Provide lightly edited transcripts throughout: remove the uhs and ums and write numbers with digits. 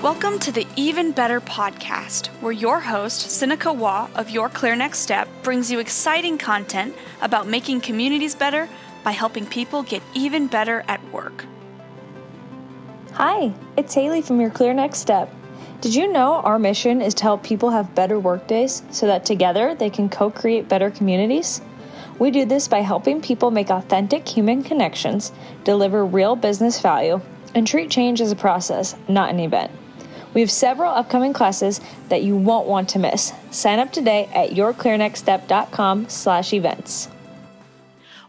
Welcome to the Even Better podcast, where your host, Sinikka Waugh of Your Clear Next Step, brings you exciting content about making communities better by helping people get even better at work. Hi, it's Haley from Your Clear Next Step. Did you know our mission is to help people have better workdays so that together they can co-create better communities? We do this by helping people make authentic human connections, deliver real business value, and treat change as a process, not an event. We have several upcoming classes that you won't want to miss. Sign up today at yourclearnextstep.com/events.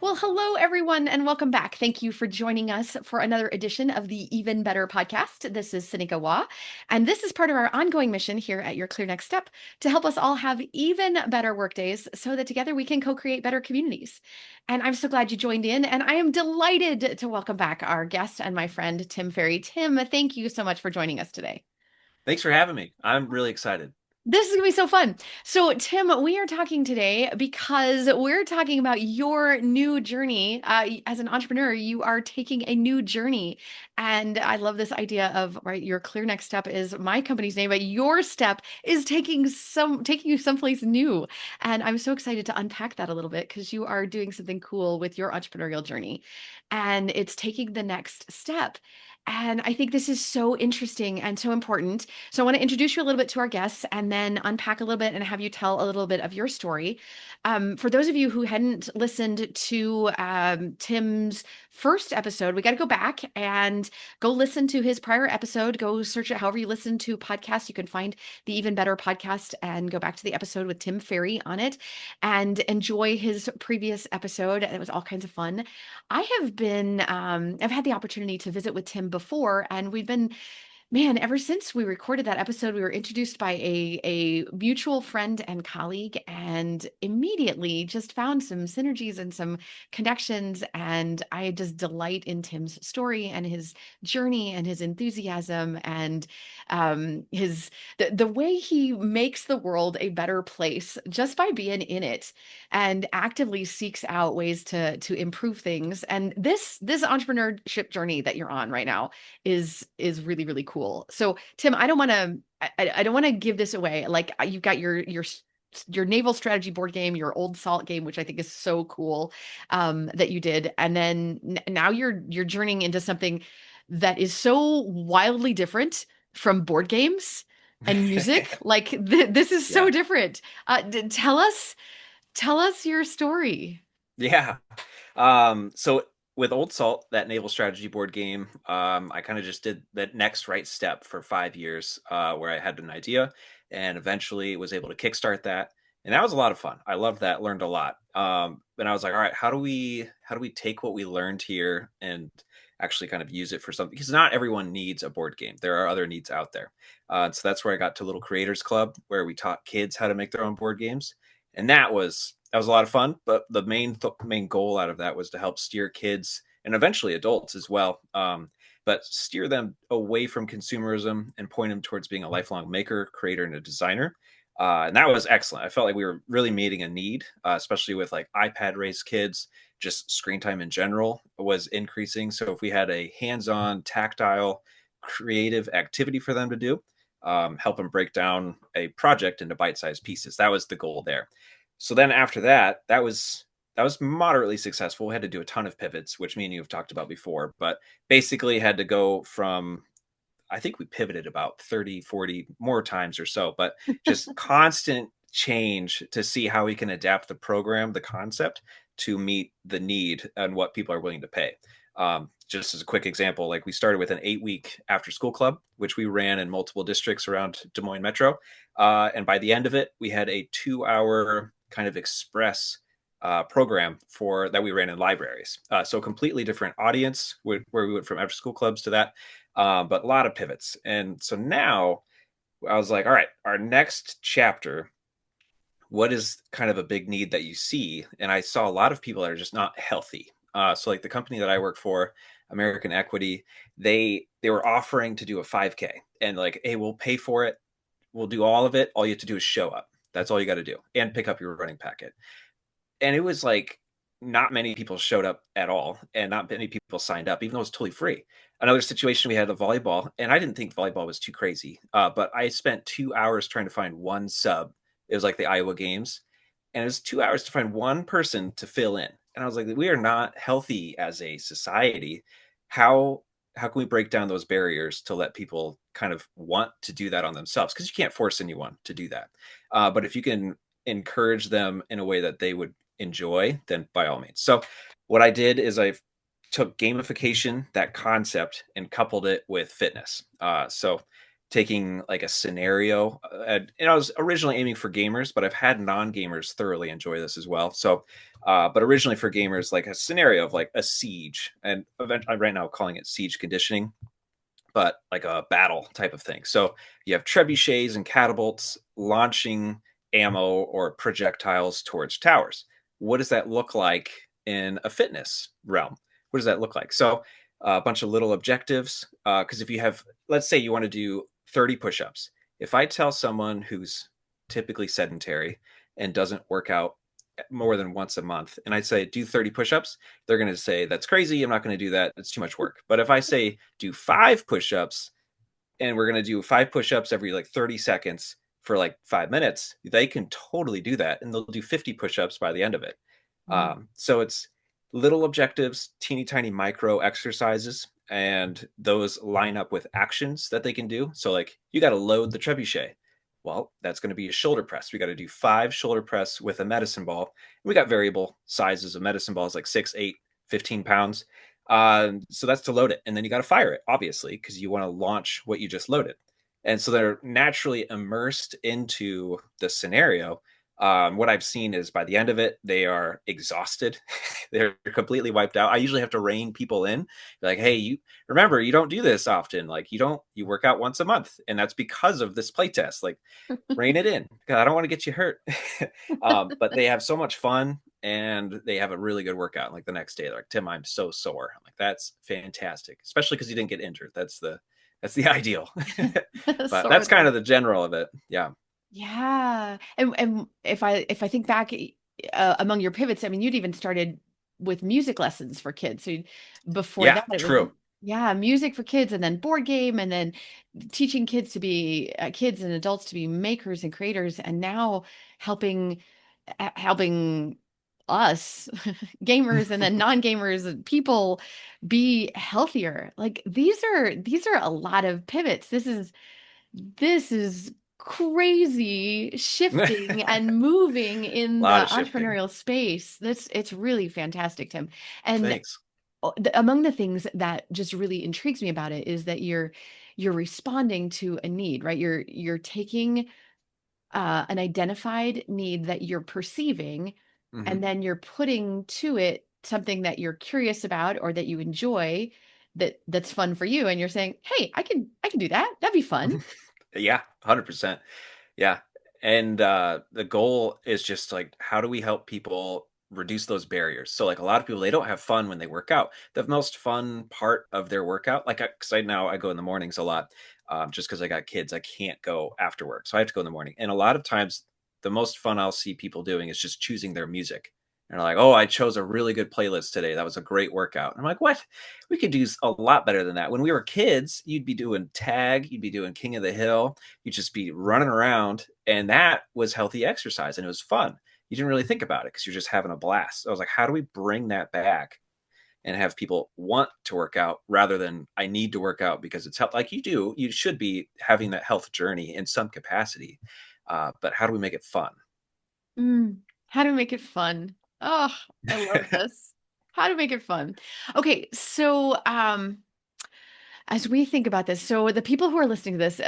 Well, hello, everyone, and welcome back. Thank you for joining us for another edition of the Even Better podcast. This is Sinikka Waugh, and this is part of our ongoing mission here at Your Clear Next Step to help us all have even better workdays so that together we can co-create better communities. And I'm so glad you joined in, and I am delighted to welcome back our guest and my friend, Tim Ferry. Tim, thank you so much for joining us today. Thanks for having me. I'm really excited. This is going to be so fun. So, Tim, we are talking today because we're talking about your new journey. As an entrepreneur, you are taking a new journey. And I love this idea of, right, your clear next step is my company's name, but your step is taking you someplace new. And I'm so excited to unpack that a little bit because you are doing something cool with your entrepreneurial journey. And it's taking the next step. And I think this is so interesting and so important. So I want to introduce you a little bit to our guests and then unpack a little bit and have you tell a little bit of your story. For those of you who hadn't listened to Tim's first episode, we got to go back and go listen to his prior episode. Go search it however you listen to podcasts. You can find the Even Better podcast and go back to the episode with Tim Ferry on it and enjoy his previous episode. It was all kinds of fun. I've had the opportunity to visit with Tim before, and we've been, man, ever since we recorded that episode, we were introduced by a mutual friend and colleague, and immediately just found some synergies and some connections. And I just delight in Tim's story and his journey and his enthusiasm and the way he makes the world a better place just by being in it and actively seeks out ways to improve things. And this entrepreneurship journey that you're on right now is really, really cool. So Tim, I don't want to give this away. Like you've got your naval strategy board game, your old salt game, which I think is so cool, that you did. And then now you're journeying into something that is so wildly different from board games and music. Like this is so different. Tell us your story. Yeah. So with Old Salt, that naval strategy board game, I kind of just did that next right step for 5 years, where I had an idea and eventually was able to kickstart that. And that was a lot of fun. I loved that, learned a lot. And I was like, all right, how do we take what we learned here and actually kind of use it for something? Because not everyone needs a board game. There are other needs out there. So that's where I got to Little Creators Club, where we taught kids how to make their own board games. And that was a lot of fun. But the main goal out of that was to help steer kids and eventually adults as well, but steer them away from consumerism and point them towards being a lifelong maker, creator, and a designer. And that was excellent. I felt like we were really meeting a need, especially with like iPad raised kids. Just screen time in general was increasing. So if we had a hands-on, tactile, creative activity for them to do, help them break down a project into bite-sized pieces. That was the goal there. So then after that, that was moderately successful. We had to do a ton of pivots, which me and you have talked about before, but basically had to go from, I think we pivoted about 30, 40 more times or so, but just constant change to see how we can adapt the program, the concept to meet the need and what people are willing to pay. Just as a quick example, like we started with an 8-week after school club, which we ran in multiple districts around Des Moines Metro. And by the end of it, we had a 2-hour kind of express program that we ran in libraries. So completely different audience where we went from after school clubs to that, but a lot of pivots. And so now I was like, all right, our next chapter, what is kind of a big need that you see? And I saw a lot of people that are just not healthy. So like the company that I work for, American Equity, they were offering to do a 5K and like, hey, we'll pay for it. We'll do all of it. All you have to do is show up. That's all you got to do and pick up your running packet. And it was like not many people showed up at all, and not many people signed up, even though it was totally free. Another situation, we had a volleyball, and I didn't think volleyball was too crazy, but I spent 2 hours trying to find one sub. It was like the Iowa Games, and it was 2 hours to find one person to fill in. And I was like, we are not healthy as a society. How how can we break down those barriers to let people kind of want to do that on themselves? Because you can't force anyone to do that. But if you can encourage them in a way that they would enjoy, then by all means. So what I did is I took gamification, that concept, and coupled it with fitness. So taking like a scenario, and I was originally aiming for gamers, but I've had non-gamers thoroughly enjoy this as well. So, but originally for gamers, like a scenario of like a siege, and right now calling it siege conditioning, but like a battle type of thing. So you have trebuchets and catapults launching ammo or projectiles towards towers. What does that look like in a fitness realm? What does that look like? So a bunch of little objectives. Because if you have, let's say you want to do 30 push-ups. If I tell someone who's typically sedentary and doesn't work out more than once a month, and I say do 30 push-ups, they're going to say that's crazy. I'm not going to do that. It's too much work. But if I say do 5 push-ups, and we're going to do 5 push-ups every like 30 seconds for like 5 minutes, they can totally do that, and they'll do 50 push-ups by the end of it. Mm. So it's little objectives, teeny tiny micro exercises, and those line up with actions that they can do. So like you got to load the trebuchet. Well, that's going to be a shoulder press. We got to do 5 shoulder press with a medicine ball. We got variable sizes of medicine balls, like 6, 8, 15 pounds. So that's to load it. And then you got to fire it, obviously, because you want to launch what you just loaded. And so they're naturally immersed into the scenario. What I've seen is by the end of it, they are exhausted. They're completely wiped out. I usually have to rein people in, like, hey, you remember, you don't do this often. Like, you work out once a month, and that's because of this playtest. Like, rein it in. God, I don't want to get you hurt. But they have so much fun, and they have a really good workout. Like the next day, they're like, Tim, I'm so sore. I'm like, that's fantastic, especially because you didn't get injured. That's the ideal. But Sore that's kind thumb. of the general of it. Yeah. Yeah. And if I think back among your pivots, I mean, you'd even started with music lessons for kids. So before Yeah, that, it was, true. yeah, music for kids, and then board game, and then teaching kids to be kids and adults to be makers and creators, and now helping helping us gamers and then non-gamers and people be healthier. Like these are a lot of pivots. This is crazy shifting A and moving in lot the of shifting. entrepreneurial space. It's really fantastic, Tim. And Thanks. among the things that just really intrigues me about it is that you're responding to a need, right? You're taking an identified need that you're perceiving, Hmm. and then you're putting to it something that you're curious about or that you enjoy, that's fun for you, and you're saying, hey, I can do that, that'd be fun. Yeah, 100%. Yeah. And the goal is just like, how do we help people reduce those barriers? So, like, a lot of people, they don't have fun when they work out. The most fun part of their workout, like, because I go in the mornings a lot, just because I got kids, I can't go after work. So I have to go in the morning. And a lot of times, the most fun I'll see people doing is just choosing their music. And they're like, oh, I chose a really good playlist today. That was a great workout. I'm like, what? We could do a lot better than that. When we were kids, you'd be doing tag, you'd be doing King of the Hill, you'd just be running around, and that was healthy exercise, and it was fun. You didn't really think about it because you're just having a blast. So I was like, how do we bring that back and have people want to work out rather than I need to work out because it's health? Like you should be having that health journey in some capacity. But how do we make it fun? Mm, how to make it fun. Oh, I love this. How to make it fun. Okay, so as we think about this, so the people who are listening to this,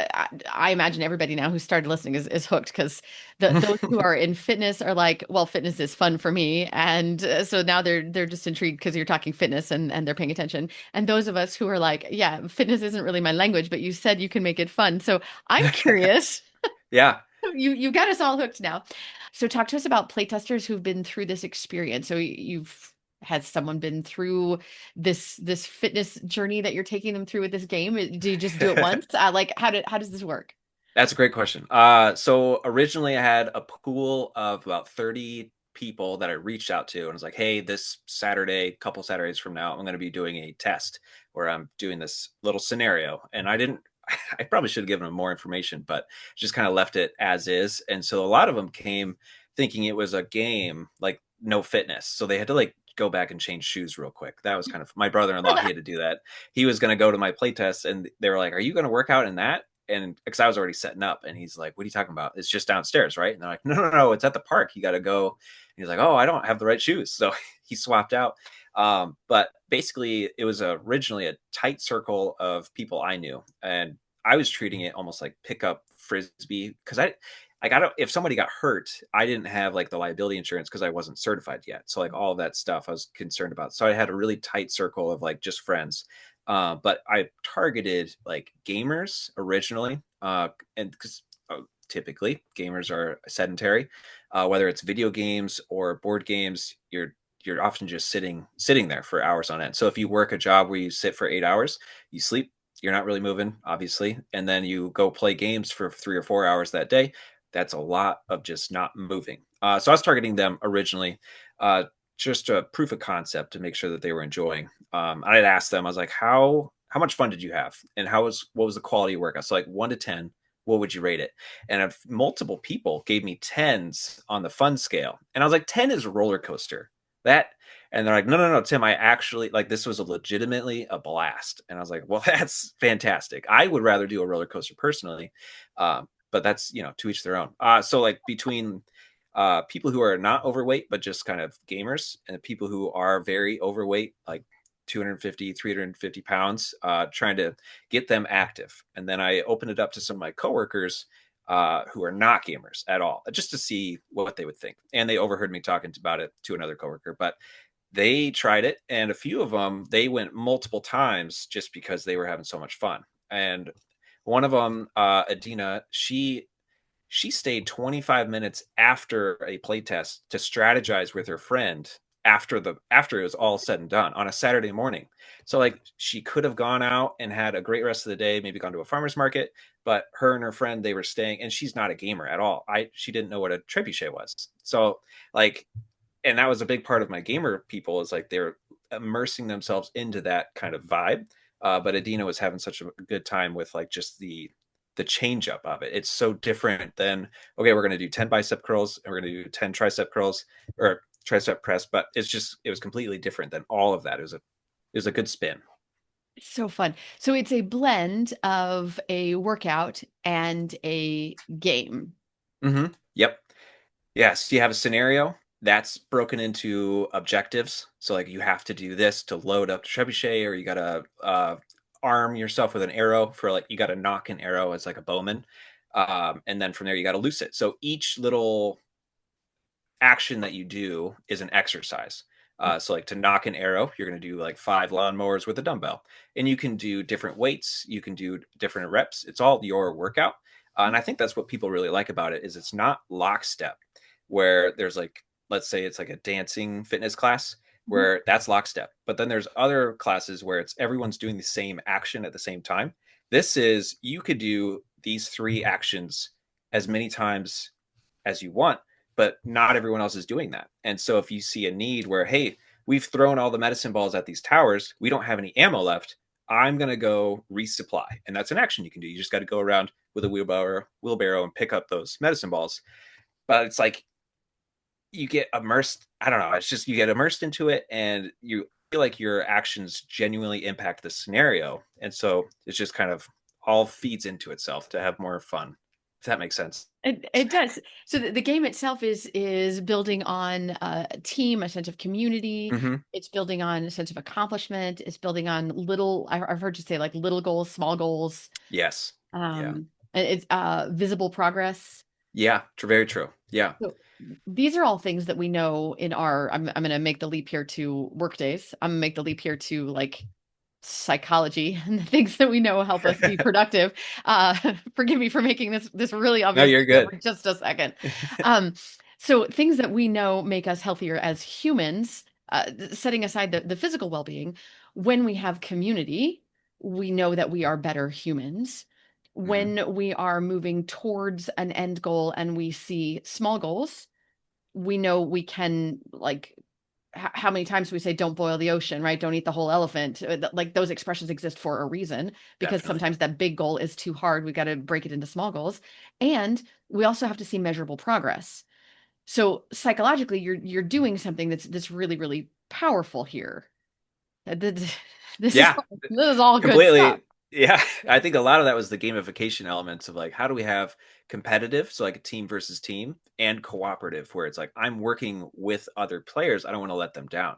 I imagine everybody now who started listening is hooked, because those who are in fitness are like, well, fitness is fun for me, and so now they're just intrigued because you're talking fitness, and they're paying attention. And those of us who are like, yeah, fitness isn't really my language, but you said you can make it fun, so I'm curious. Yeah. You got us all hooked now. So talk to us about playtesters who've been through this experience. So you've has someone been through this fitness journey that you're taking them through with this game? Do you just do it once? Like how does this work? That's a great question. So originally I had a pool of about 30 people that I reached out to and was like, hey, this Saturday, couple Saturdays from now, I'm going to be doing a test where I'm doing this little scenario. And I didn't, I probably should have given them more information, but just kind of left it as is. And so a lot of them came thinking it was a game, like no fitness. So they had to like go back and change shoes real quick. That was kind of my brother-in-law. He had to do that. He was going to go to my play test and they were like, are you going to work out in that? And because I was already setting up, and he's like, what are you talking about? It's just downstairs, right? And they're like, no, it's at the park. You got to go. And he's like, oh, I don't have the right shoes. So he swapped out. But basically, it was originally a tight circle of people I knew. And I was treating it almost like pickup frisbee because I got if somebody got hurt, I didn't have like the liability insurance because I wasn't certified yet. So like all of that stuff I was concerned about. So I had a really tight circle of like just friends. But I targeted like gamers originally, and because typically gamers are sedentary, whether it's video games or board games, you're often just sitting there for hours on end. So if you work a job where you sit for 8 hours, you sleep, you're not really moving, obviously, and then you go play games for 3 or 4 hours that day. That's a lot of just not moving. So I was targeting them originally. Just a proof of concept to make sure that they were enjoying. I had asked them, I was like, how much fun did you have? And what was the quality of workout? So like 1 to 10, what would you rate it? And if multiple people gave me tens on the fun scale, and I was like, 10 is a roller coaster. And they're like, no, Tim, I actually like this was legitimately a blast. And I was like, well, that's fantastic. I would rather do a roller coaster personally. But that's, to each their own. So like between people who are not overweight, but just kind of gamers, and the people who are very overweight, like 250, 350 pounds, trying to get them active. And then I opened it up to some of my coworkers who are not gamers at all, just to see what they would think. And they overheard me talking about it to another coworker, but they tried it. And a few of them, they went multiple times just because they were having so much fun. And one of them, Adina, she stayed 25 minutes after a playtest to strategize with her friend after it was all said and done on a Saturday morning. So like she could have gone out and had a great rest of the day, maybe gone to a farmer's market, but her and her friend, they were staying, and she's not a gamer at all. She didn't know what a trebuchet was. So like, and that was a big part of my gamer people, is like they're immersing themselves into that kind of vibe. But Adina was having such a good time with like just the change up of it. It's so different than, okay, we're going to do 10 bicep curls and we're going to do 10 tricep curls or tricep press, but it was completely different than all of that. It was a good spin. So fun. So it's a blend of a workout and a game. Mm-hmm. Yep. Yes. You have a scenario that's broken into objectives. So like you have to do this to load up the trebuchet, or you got to arm yourself with an arrow for like, you got to knock an arrow as like a bowman. And then from there you got to loose it. So each little action that you do is an exercise. So like to knock an arrow, you're going to do like 5 lawnmowers with a dumbbell, and you can do different weights. You can do different reps. It's all your workout. And I think that's what people really like about it, is it's not lockstep where there's like, let's say it's like a dancing fitness class where that's lockstep. But then there's other classes where it's everyone's doing the same action at the same time. This is, you could do these 3 actions as many times as you want, but not everyone else is doing that. And so if you see a need where, hey, we've thrown all the medicine balls at these towers, we don't have any ammo left, I'm going to go resupply. And that's an action you can do. You just got to go around with a wheelbarrow and pick up those medicine balls. But it's like you get immersed. I don't know. It's just you get immersed into it, and you feel like your actions genuinely impact the scenario. And so it's just kind of all feeds into itself to have more fun, if that makes sense. It does. So the game itself is building on a team, a sense of community. Mm-hmm. It's building on a sense of accomplishment. It's building on little, I've heard you say like little goals, small goals. Yes. Yeah. It's visible progress. Yeah. Very true. Yeah. So these are all things that we know in I'm going to make the leap here to work days. I'm going to make the leap here to like psychology and the things that we know help us be productive. Forgive me for making this really obvious. No, you're good. For just a second. So things that we know make us healthier as humans, setting aside the physical well-being, when we have community, we know that we are better humans. When we are moving towards an end goal and we see small goals, we know we can, like, how many times we say don't boil the ocean, right? Don't eat the whole elephant. Like, those expressions exist for a reason, because Definitely. sometimes that big goal is too hard. We got to break it into small goals. And we also have to see measurable progress. So psychologically, you're doing something that's really, really powerful here. This is Yeah, this is all good stuff. completely. Yeah, I think a lot of that was the gamification elements of like, how do we have competitive, so like a team versus team, and cooperative, where it's like I'm working with other players. I don't want to let them down.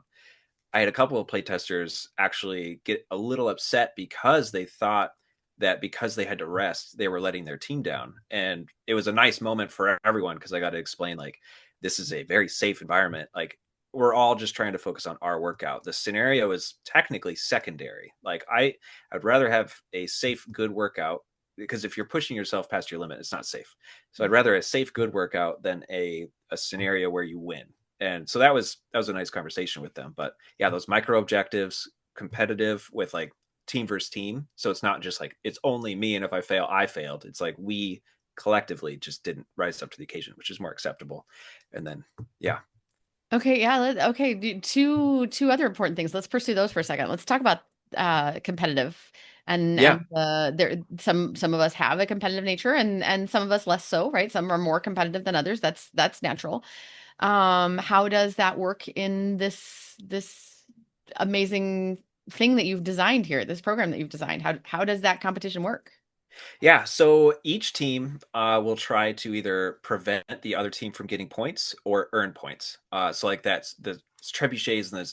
I had a couple of playtesters actually get a little upset because they thought that because they had to rest, they were letting their team down. And it was a nice moment for everyone because I got to explain, like, this is a very safe environment. Like, we're all just trying to focus on our workout. The scenario is technically secondary. Like, I'd rather have a safe, good workout, because if you're pushing yourself past your limit, it's not safe. So I'd rather a safe, good workout than a scenario where you win. And so that was a nice conversation with them. But yeah, those micro objectives, competitive with like team versus team. So it's not just like it's only me, and if I fail, I failed. It's like we collectively just didn't rise up to the occasion, which is more acceptable. And then yeah. Okay, yeah. Okay, two other important things. Let's pursue those for a second. Let's talk about competitive, Yeah. and there, some of us have a competitive nature, and some of us less so, right? Some are more competitive than others. That's natural. How does that work in this amazing thing that you've designed here, this program that you've designed? How does that competition work? Yeah, so each team will try to either prevent the other team from getting points or earn points. So like that's the trebuchets and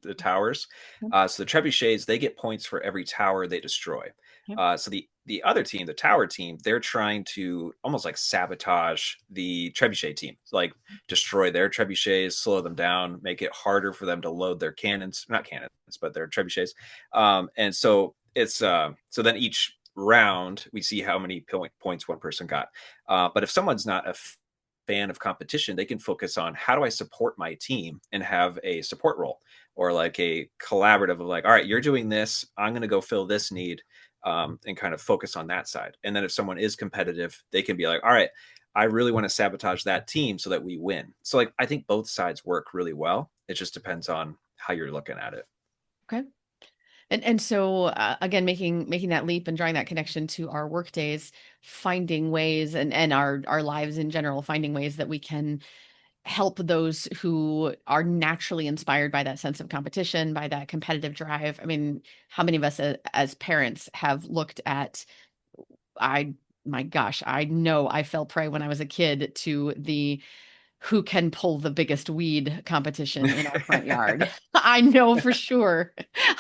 the towers. Yep, So the trebuchets, they get points for every tower they destroy. yep, So the other team, the tower team, they're trying to almost like sabotage the trebuchet team, so like destroy their trebuchets, slow them down, make it harder for them to load their cannons, not cannons, but their trebuchets. And so it's so then each round we see how many points one person got. But if someone's not a fan of competition, they can focus on how do I support my team and have a support role, or like a collaborative of like, all right, you're doing this, I'm going to go fill this need, and kind of focus on that side. And then if someone is competitive, they can be like, all right, I really want to sabotage that team so that we win. So like I think both sides work really well. It just depends on how you're looking at it. okay. And so again, making that leap and drawing that connection to our work days, finding ways, and our lives in general, finding ways that we can help those who are naturally inspired by that sense of competition, by that competitive drive. I mean, how many of us as parents have looked at, I, my gosh, I know I fell prey when I was a kid to the who can pull the biggest weed competition in our front yard. I know for sure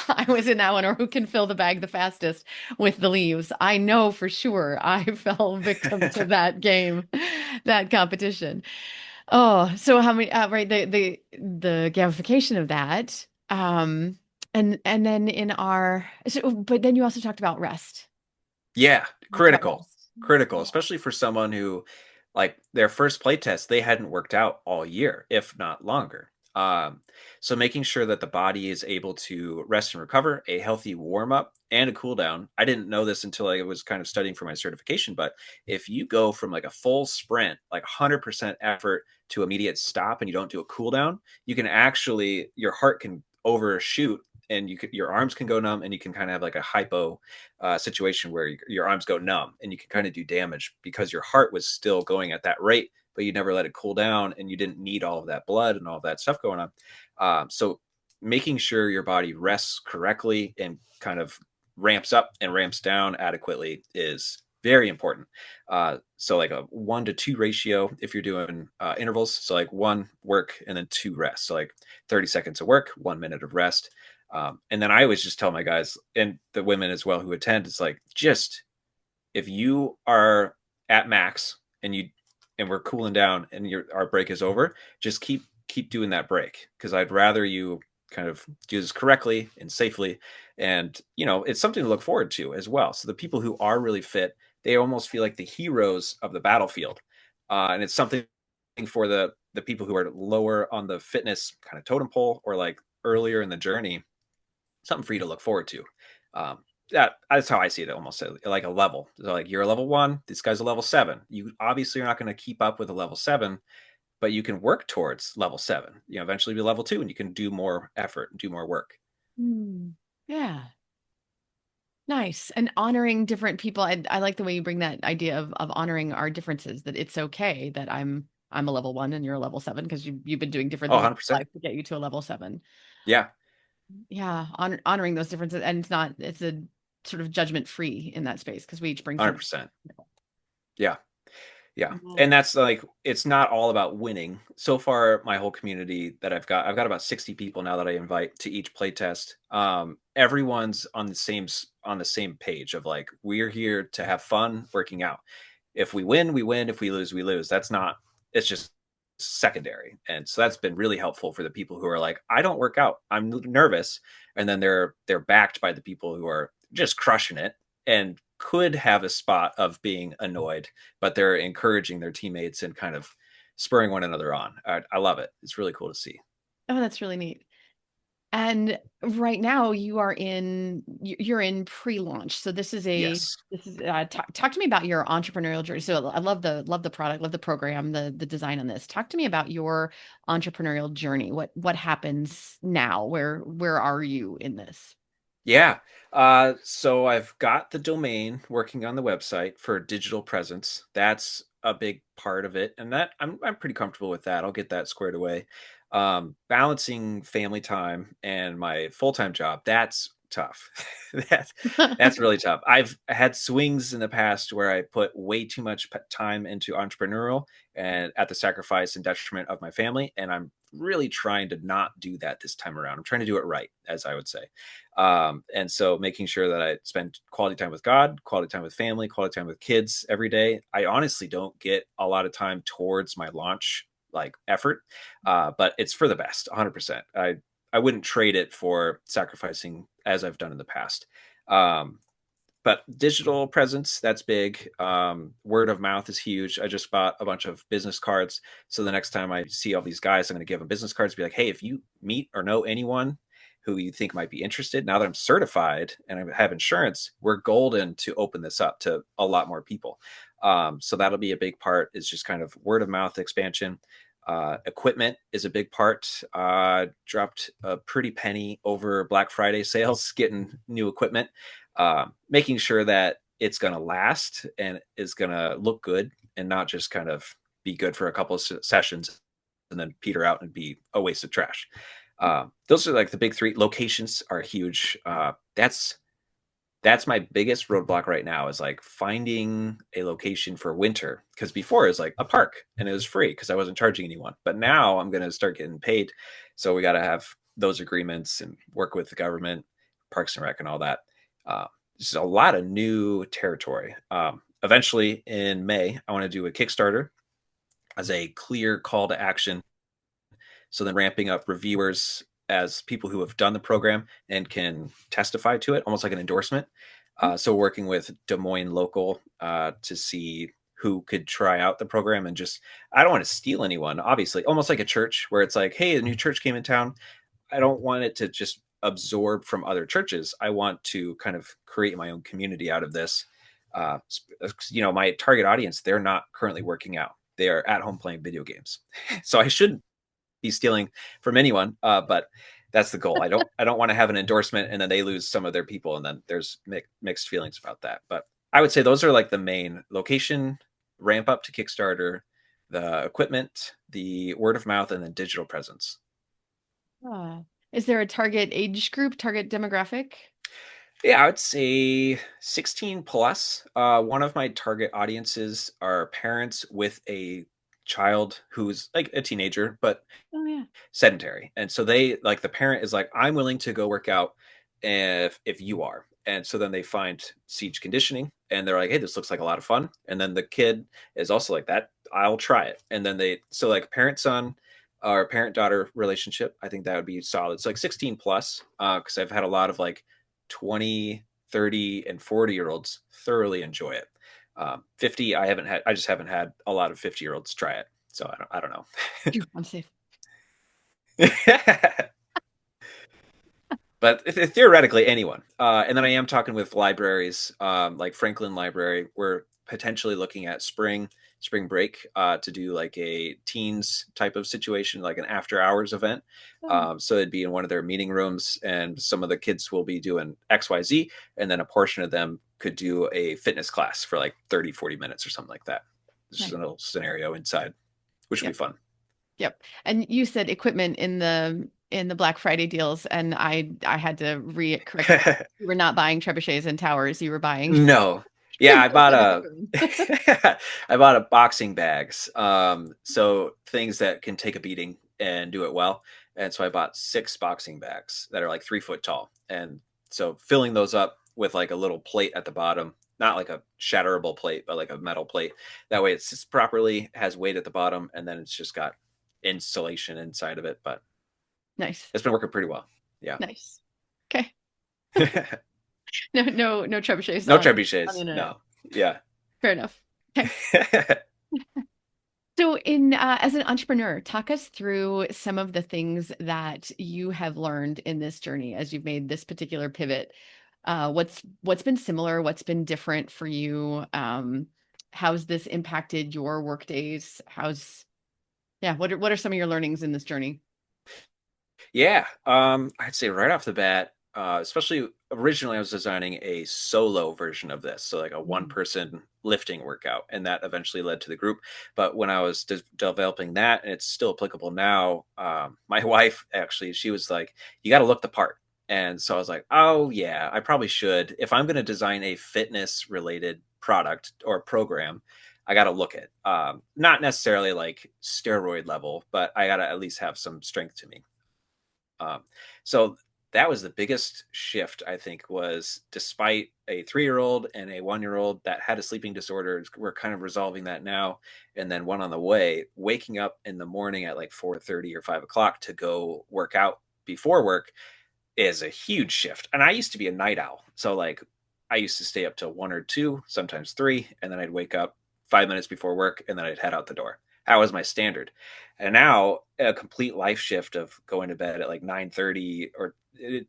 I was in that one, or who can fill the bag the fastest with the leaves. I know for sure I fell victim to that game, that competition. Oh, so how many, right, the gamification of that. And then in our, so, but then you also talked about rest. Yeah, Talked about critical. rest. Critical, Yeah. especially for someone who, like, their first playtest, they hadn't worked out all year, if not longer. So making sure that the body is able to rest and recover, a healthy warm up and a cool down. I didn't know this until I was kind of studying for my certification, but if you go from like a full sprint, like 100% effort to immediate stop, and you don't do a cool down, you can actually, your heart can overshoot, and your arms can go numb, and you can kind of have like a hypo situation where your arms go numb, and you can kind of do damage because your heart was still going at that rate, but you never let it cool down, and you didn't need all of that blood and all of that stuff going on. So making sure your body rests correctly and kind of ramps up and ramps down adequately is very important. So like a 1 to 2 ratio if you're doing intervals. So like 1 work and then 2 rest. So like 30 seconds of work, 1 minute of rest. And then I always just tell my guys and the women as well who attend, it's like, just if you are at max and we're cooling down and our break is over, just keep doing that break, because I'd rather you kind of do this correctly and safely. And it's something to look forward to as well. So the people who are really fit, they almost feel like the heroes of the battlefield. And it's something for the people who are lower on the fitness kind of totem pole, or like earlier in the journey, something for you to look forward to. That's how I see it, almost like a level. So like, you're a level 1, this guy's a level 7. You obviously are not going to keep up with a level 7, but you can work towards level 7, eventually be level 2, and you can do more effort and do more work. Yeah. Nice. And honoring different people. I like the way you bring that idea of honoring our differences, that it's okay that I'm a level 1 and you're a level 7 because you've been doing different Oh, things in 100%. life to get you to a level 7. Yeah. Yeah, honoring those differences, and it's a sort of judgment free in that space because we each bring something. 100%. Yeah. Yeah. Yeah. And that's like, it's not all about winning. So far, my whole community that I've got about 60 people now that I invite to each playtest. Everyone's on the same page of like, we're here to have fun working out. If we win, we win. If we lose, we lose. It's just secondary. And so that's been really helpful for the people who are like, I don't work out, I'm nervous. And then they're backed by the people who are just crushing it and could have a spot of being annoyed, but they're encouraging their teammates and kind of spurring one another on. I love it. It's really cool to see. Oh, that's really neat. And right now you're in pre-launch. So Yes. talk to me about your entrepreneurial journey. So I love the product, love the program, the design on this. Talk to me about your entrepreneurial journey. What happens now? Where are you in this? Yeah. So I've got the domain, working on the website for digital presence. That's a big part of it, and that I'm pretty comfortable with that. I'll get that squared away. Balancing family time and my full-time job, that's tough. that's that's really tough. I've had swings in the past where I put way too much time into entrepreneurial and at the sacrifice and detriment of my family, and I'm really trying to not do that this time around. I'm trying to do it right, as I would say. And so making sure that I spend quality time with God, quality time with family, quality time with kids every day. I honestly don't get a lot of time towards my launch like effort, but it's for the best, 100%. I wouldn't trade it for sacrificing as I've done in the past. Um, but digital presence, that's big. Word of mouth is huge. I just bought a bunch of business cards, so the next time I see all these guys, I'm going to give them business cards, be like, hey, if you meet or know anyone who you think might be interested, now that I'm certified and I have insurance, we're golden to open this up to a lot more people. So that'll be a big part, is just kind of word of mouth expansion. Equipment is a big part. Dropped a pretty penny over Black Friday sales getting new equipment, making sure that it's going to last and is going to look good and not just kind of be good for a couple of sessions and then peter out and be a waste of trash. Those are like the big three. Locations are huge. That's my biggest roadblock right now, is like finding a location for winter, because before it was like a park and it was free because I wasn't charging anyone, but now I'm going to start getting paid, so we got to have those agreements and work with the government, Parks and Rec, and all that. There's a lot of new territory. Eventually in May, I want to do a Kickstarter as a clear call to action, so then ramping up reviewers as people who have done the program and can testify to it, almost like an endorsement. So working with Des Moines local to see who could try out the program, and just, I don't want to steal anyone, obviously, almost like a church where it's like, hey, a new church came in town. I don't want it to just absorb from other churches. I want to kind of create my own community out of this. My target audience, they're not currently working out. They are at home playing video games. So I shouldn't be stealing from anyone, but that's the goal. I don't want to have an endorsement and then they lose some of their people, and then there's mixed feelings about that. But I would say those are like the main: location, ramp up to Kickstarter, the equipment, the word of mouth, and then digital presence. Is there a target age group, target demographic? Yeah, I would say 16 plus. One of my target audiences are parents with a child who's like a teenager, but Oh yeah. sedentary. And so they, like, the parent is like, I'm willing to go work out if you are. And so then they find siege conditioning and they're like, hey, this looks like a lot of fun. And then the kid is also like, that, I'll try it. And then so like parent son or parent daughter relationship, I think that would be solid. So like 16 plus, because I've had a lot of like 20, 30, and 40-year olds thoroughly enjoy it. 50, I just haven't had a lot of 50-year-olds try it. So I don't know. I'm safe. but theoretically anyone. And then I am talking with libraries, like Franklin Library. We're potentially looking at spring break to do like a teens type of situation, like an after hours event. So it'd be in one of their meeting rooms, and some of the kids will be doing XYZ, and then a portion of them could do a fitness class for like 30-40 minutes or something like that. This is a little scenario inside, which would be fun. Yep. And you said equipment in the Black Friday deals, and I had to correct you. You were not buying trebuchets and towers. You were buying No. Yeah, I bought fitness a equipment. I bought a boxing bags. So things that can take a beating and do it well. And so I bought 6 boxing bags that are like 3 foot tall. And so filling those up with like a little plate at the bottom, not like a shatterable plate, but like a metal plate. That way it sits properly, has weight at the bottom, and then it's just got insulation inside of it. But Nice. it's been working pretty well. Yeah. Nice. Okay. No trebuchets No on the trebuchets. internet. No. Yeah. Fair enough. Okay. So in as an entrepreneur, talk us through some of the things that you have learned in this journey as you've made this particular pivot. What's been similar? What's been different for you? How's this impacted your work days? What are some of your learnings in this journey? Yeah, I'd say right off the bat, especially originally I was designing a solo version of this, so like a one Mm. person lifting workout, and that eventually led to the group. But when I was developing that, and it's still applicable now, my wife actually, she was like, "You got to look the part." And so I was like, "Oh yeah, I probably should. If I'm going to design a fitness related product or program, I got to look it. Not necessarily like steroid level, but I got to at least have some strength to me." Um, so that was the biggest shift, I think, was despite a 3-year-old and a 1-year-old that had a sleeping disorder, we're kind of resolving that now. And then one on the way, waking up in the morning at like 4:30 or 5 o'clock to go work out before work is a huge shift. And I used to be a night owl. So like I used to stay up till 1 or 2, sometimes 3, and then I'd wake up 5 minutes before work and then I'd head out the door. That was my standard. And now a complete life shift of going to bed at like 9:30 or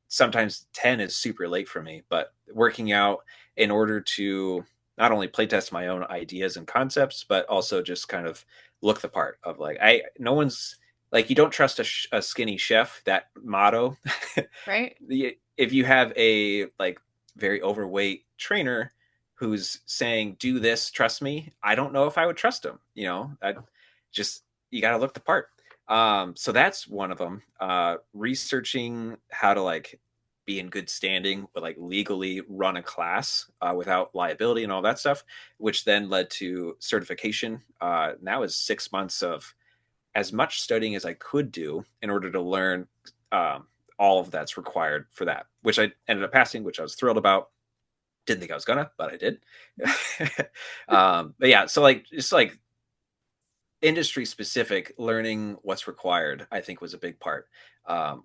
sometimes 10 is super late for me, but working out in order to not only playtest my own ideas and concepts, but also just kind of look the part of like, no one's like, you don't trust a skinny chef, that motto. Right? If you have a like very overweight trainer who's saying do this, trust me, I don't know if I would trust him. I just, you got to look the part. So that's one of them. Researching how to like be in good standing, but like legally run a class without liability and all that stuff, which then led to certification. Now is 6 months of as much studying as I could do in order to learn all of that's required for that, which I ended up passing, which I was thrilled about. Didn't think I was gonna, but I did. But yeah, so like just like industry specific learning what's required, I think was a big part.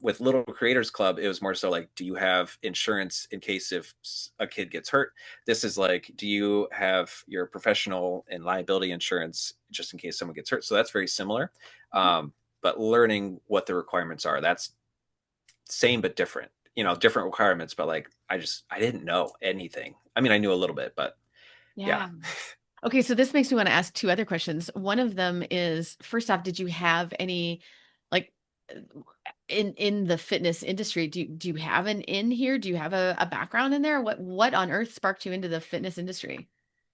With Little Creators Club, it was more so like, do you have insurance in case if a kid gets hurt? This is like, do you have your professional and liability insurance just in case someone gets hurt? So that's very similar. But learning what the requirements are, that's same but different. Different requirements, but like I didn't know anything. I mean, I knew a little bit, but yeah. Yeah. Okay, so this makes me want to ask two other questions. One of them is, first off, did you have any, like, in the fitness industry? Do you have an in here? Do you have a background in there? What on earth sparked you into the fitness industry?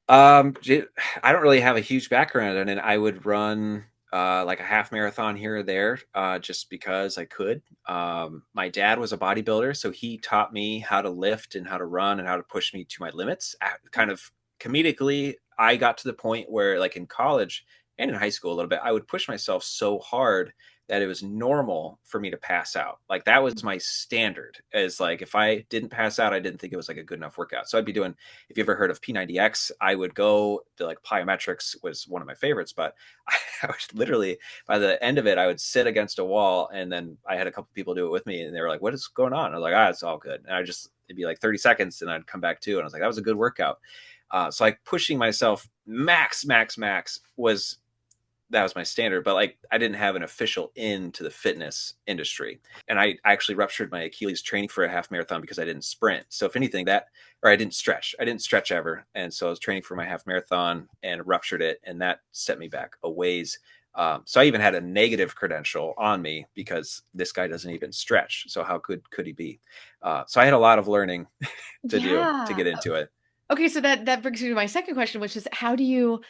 I don't really have a huge background in it. I would run like a half marathon here or there just because I could. My dad was a bodybuilder, so he taught me how to lift and how to run and how to push me to my limits. Kind of comedically, I got to the point where, like in college and in high school a little bit, I would push myself so hard that it was normal for me to pass out. Like that was my standard. Is like if I didn't pass out, I didn't think it was like a good enough workout. So I'd be doing, if you ever heard of P90X, I would go to like plyometrics was one of my favorites, but I was literally by the end of it, I would sit against a wall, and then I had a couple people do it with me, and they were like, "What is going on?" I was like, "It's all good." And it'd be like 30 seconds, and I'd come back to, and I was like, "That was a good workout." So like pushing myself max was that was my standard, but like I didn't have an official in to the fitness industry. And I actually ruptured my Achilles training for a half marathon because I didn't sprint. So if anything, or I didn't stretch. I didn't stretch ever. And so I was training for my half marathon and ruptured it. And that set me back a ways. So I even had a negative credential on me because this guy doesn't even stretch. So how could he be? So I had a lot of learning to do to Yeah. get into it. Okay, so that brings me to my second question, which is how do you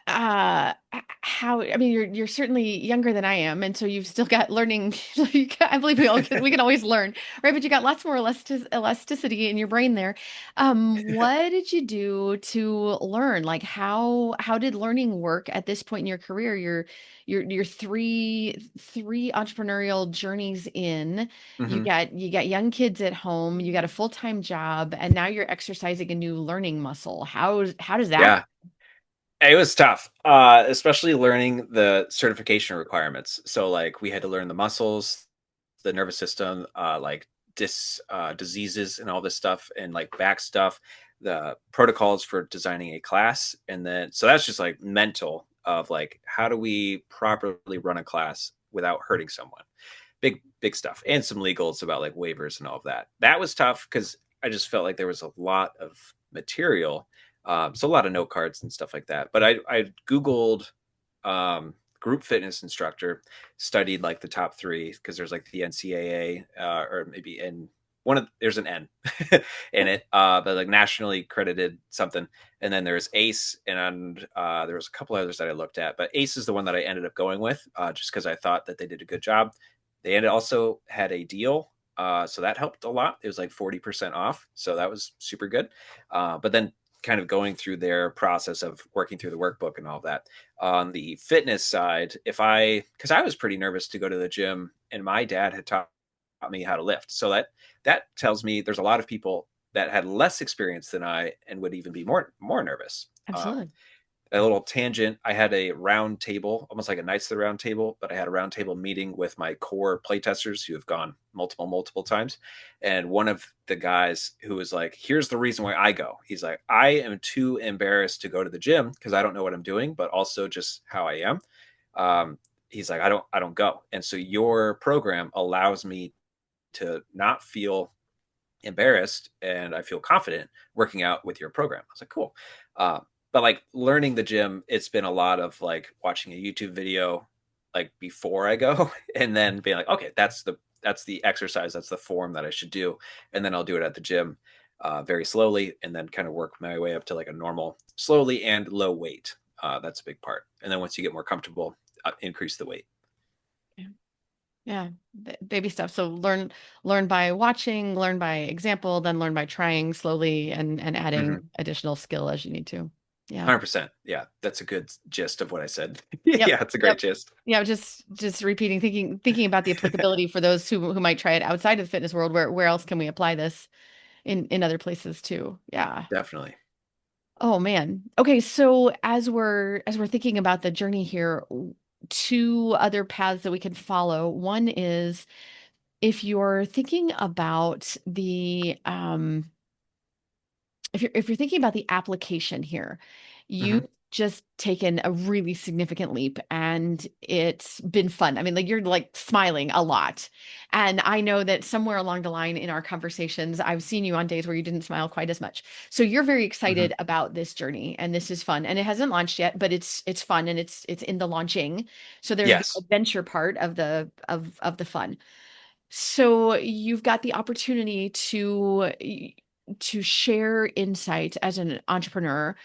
how I mean you're certainly younger than I am, and so you've still got learning. I believe we can always learn, right? But you got lots more elasticity in your brain there. What did you do to learn? Like how did learning work at this point in your career? You're three entrepreneurial journeys in. Hmm. You got young kids at home, you got a full-time job, and now you're exercising a new learning muscle. How does that Yeah. It was tough, especially learning the certification requirements. So, like, we had to learn the muscles, the nervous system, like diseases and all this stuff, and like back stuff, the protocols for designing a class, and then so that's just like mental of like how do we properly run a class without hurting someone. Big stuff, and some legals about like waivers and all of that. That was tough because I just felt like there was a lot of material, so a lot of note cards and stuff like that. But I googled group fitness instructor, studied like the top three because there's like the NCAA or maybe N one of there's an N in it, but like nationally credited something, and then there's ACE, and there was a couple others that I looked at, but ACE is the one that I ended up going with just because I thought that they did a good job. They also had a deal, so that helped a lot. It was like 40% off, so that was super good. But then kind of going through their process of working through the workbook and all of that. On the fitness side, because I was pretty nervous to go to the gym, and my dad had taught me how to lift, so that tells me there's a lot of people that had less experience than I and would even be more nervous. Absolutely. A little tangent. I had a round table, almost like a Knights of the Round Table, but I had a round table meeting with my core playtesters who have gone multiple times. And one of the guys who was like, here's the reason why I go. He's like, I am too embarrassed to go to the gym because I don't know what I'm doing, but also just how I am. He's like, I don't go. And so your program allows me to not feel embarrassed and I feel confident working out with your program. I was like, cool. But like learning the gym, it's been a lot of like watching a YouTube video like before I go and then being like, okay, that's the exercise, that's the form that I should do. And then I'll do it at the gym very slowly and then kind of work my way up to like a normal, slowly and low weight. That's a big part. And then once you get more comfortable, increase the weight. Yeah. Yeah. Baby stuff. So learn by watching, learn by example, then learn by trying slowly and adding Mhm. additional skill as you need to. Yeah. 100%. Yeah, that's a good gist of what I said. Yep. Yeah, it's a Yep. great gist. Yeah, just repeating, thinking about the applicability for those who might try it outside of the fitness world. Where else can we apply this in other places too? Yeah. Definitely. Oh man. Okay, so as we're thinking about the journey here, two other paths that we can follow. One is if you're thinking about the if you're thinking about the application here, Hmm. you just taken a really significant leap and it's been fun. I mean, like you're like smiling a lot. And I know that somewhere along the line in our conversations, I've seen you on days where you didn't smile quite as much. So you're very Hmm. excited about this journey and this is fun. And it hasn't launched yet, but it's fun and it's in the launching. So there's the Yes. adventure part of the fun. So you've got the opportunity to share insight as an entrepreneur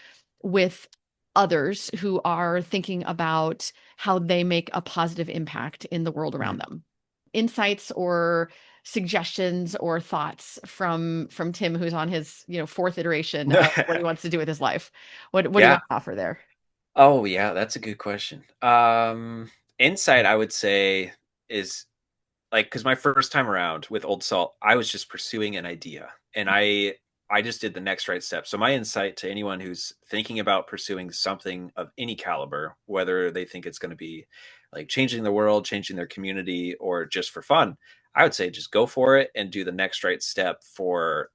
with others who are thinking about how they make a positive impact in the world around Mhm. them. Insights or suggestions or thoughts from Tim, who's on his, fourth iteration of what he wants to do with his life. What do you Yeah. want to offer there? Oh, yeah, that's a good question. Insight, I would say, is like because my first time around with Old Salt, I was just pursuing an idea, and I just did the next right step. So my insight to anyone who's thinking about pursuing something of any caliber, whether they think it's going to be like changing the world, changing their community, or just for fun, I would say just go for it and do the next right step for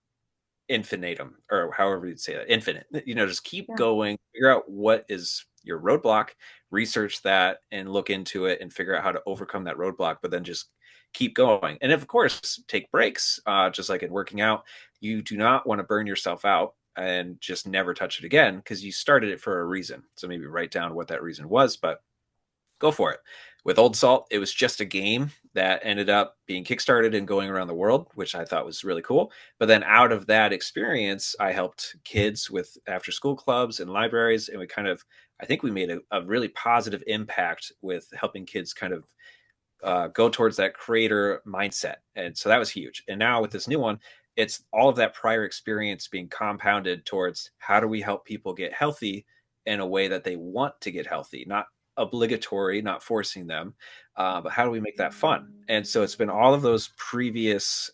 infinitum or however you'd say that, infinite. Just keep Yeah. going, figure out what is your roadblock, research that and look into it and figure out how to overcome that roadblock, but then just keep going. And of course, take breaks, just like in working out. You do not want to burn yourself out and just never touch it again because you started it for a reason. So maybe write down what that reason was, but go for it. With Old Salt, it was just a game that ended up being kickstarted and going around the world, which I thought was really cool. But then out of that experience, I helped kids with after school clubs and libraries. And I think we made a really positive impact with helping kids kind of go towards that creator mindset. And so that was huge. And now with this new one, it's all of that prior experience being compounded towards how do we help people get healthy in a way that they want to get healthy, not obligatory, not forcing them, but how do we make that fun? And so it's been all of those previous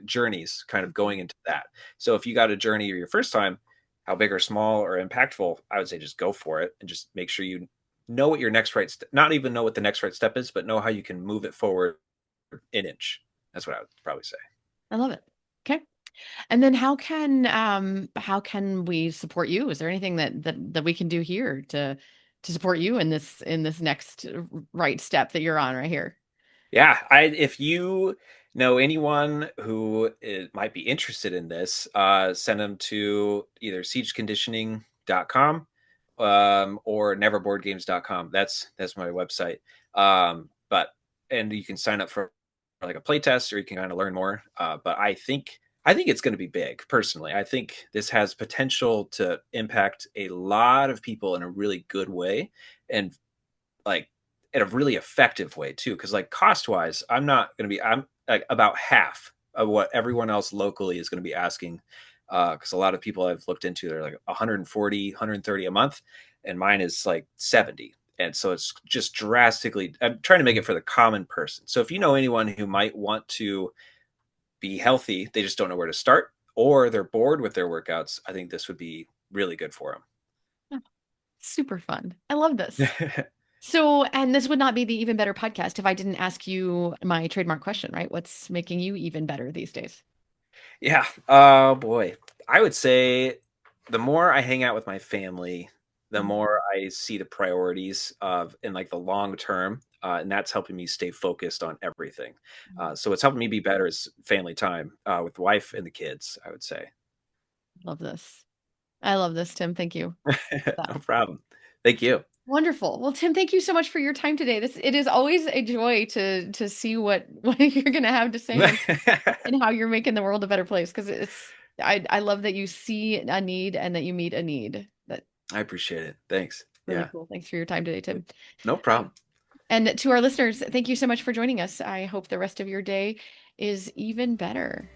journeys kind of going into that. So if you got a journey your first time, how big or small or impactful, I would say just go for it and just make sure you know what your next right step, not even know what the next right step is, but know how you can move it forward an inch. That's what I would probably say. I love it. Okay. And then how can we support you? Is there anything that we can do here to support you in this next right step that you're on right here? Yeah, if you know anyone who might be interested in this, send them to either siegeconditioning.com or neverboardgames.com. That's my website. And you can sign up for like a playtest, or you can kind of learn more. But I think it's going to be big. Personally, I think this has potential to impact a lot of people in a really good way, and like in a really effective way too. Because like cost wise, I'm like about half of what everyone else locally is going to be asking. Because a lot of people I've looked into, they're like 140, 130 a month, and mine is like 70. And so it's just drastically, I'm trying to make it for the common person. So if you know anyone who might want to be healthy, they just don't know where to start, or they're bored with their workouts, I think this would be really good for Oh, super fun. I love this. them. So, and this would not be the Even Better podcast if I didn't ask you my trademark question, right? What's making you even better these days? Yeah. Oh boy. I would say the more I hang out with my family, the more I see the priorities of in like the long term. And that's helping me stay focused on everything. So what's helping me be better is family time with the wife and the kids, I would say. Love this. I love this, Tim. Thank you. No problem. Thank you. Wonderful. Well, Tim, thank you so much for your time today. It is always a joy to see what you're going to have to say and how you're making the world a better place. Because I love that you see a need and that you meet a need. I appreciate it. Thanks. Really cool. Thanks for your time today, Tim. No problem. And to our listeners, thank you so much for joining us. I hope the rest of your day is even better.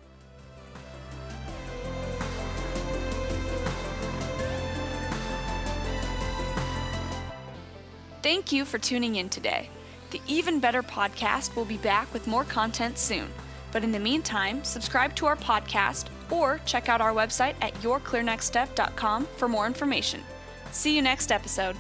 Thank you for tuning in today. The Even Better podcast will be back with more content soon. But in the meantime, subscribe to our podcast or check out our website at yourclearnextstep.com for more information. See you next episode.